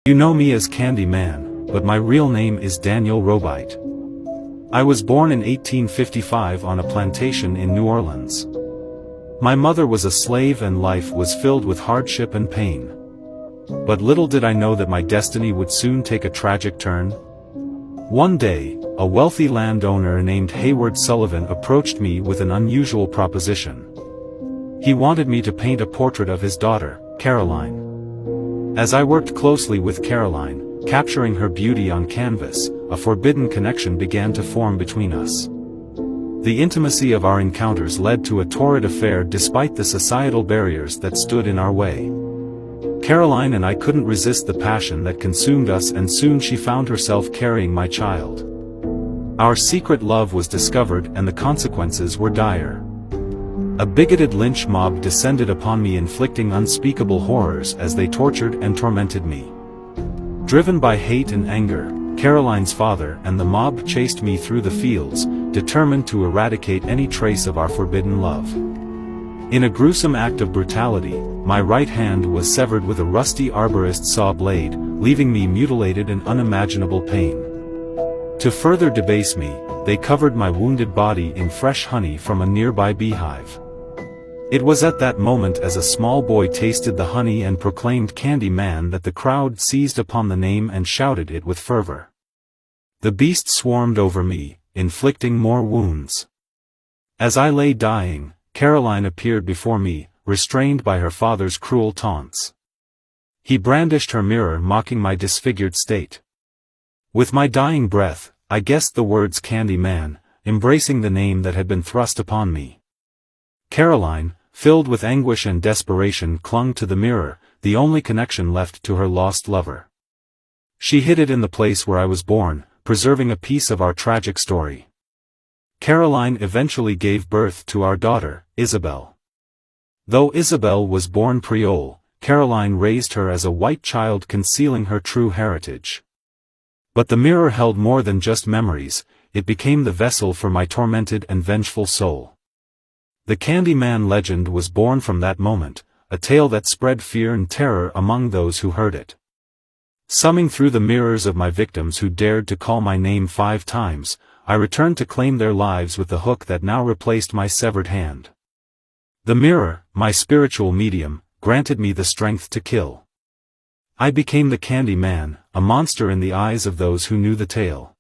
You know me as Candy Man, but my real name is Daniel Robite. I was born in 1855 on a plantation in New Orleans. My mother was a slave and life was filled with hardship and pain. But little did I know that my destiny would soon take a tragic turn. One day, a wealthy landowner named Hayward Sullivan approached me with an unusual proposition. He wanted me to paint a portrait of his daughter, Caroline. As I worked closely with Caroline, capturing her beauty on canvas, a forbidden connection began to form between us. The intimacy of our encounters led to a torrid affair despite the societal barriers that stood in our way. Caroline and I couldn't resist the passion that consumed us, and soon she found herself carrying my child. Our secret love was discovered and the consequences were dire. A bigoted lynch mob descended upon me, inflicting unspeakable horrors as they tortured and tormented me. Driven by hate and anger, Caroline's father and the mob chased me through the fields, determined to eradicate any trace of our forbidden love. In a gruesome act of brutality, my right hand was severed with a rusty arborist saw blade, leaving me mutilated in unimaginable pain. To further debase me, they covered my wounded body in fresh honey from a nearby beehive. It was at that moment, as a small boy tasted the honey and proclaimed Candy Man, that the crowd seized upon the name and shouted it with fervor. The beast swarmed over me, inflicting more wounds. As I lay dying, Caroline appeared before me, restrained by her father's cruel taunts. He brandished her mirror, mocking my disfigured state. With my dying breath, I guessed the words Candy Man, embracing the name that had been thrust upon me. Caroline, filled with anguish and desperation, clung to the mirror, the only connection left to her lost lover. She hid it in the place where I was born, preserving a piece of our tragic story. Caroline eventually gave birth to our daughter, Isabel. Though Isabel was born Creole, Caroline raised her as a white child, concealing her true heritage. But the mirror held more than just memories, it became the vessel for my tormented and vengeful soul. The Candy Man legend was born from that moment, a tale that spread fear and terror among those who heard it. Summing through the mirrors of my victims who dared to call my name 5 times, I returned to claim their lives with the hook that now replaced my severed hand. The mirror, my spiritual medium, granted me the strength to kill. I became the Candy Man, a monster in the eyes of those who knew the tale.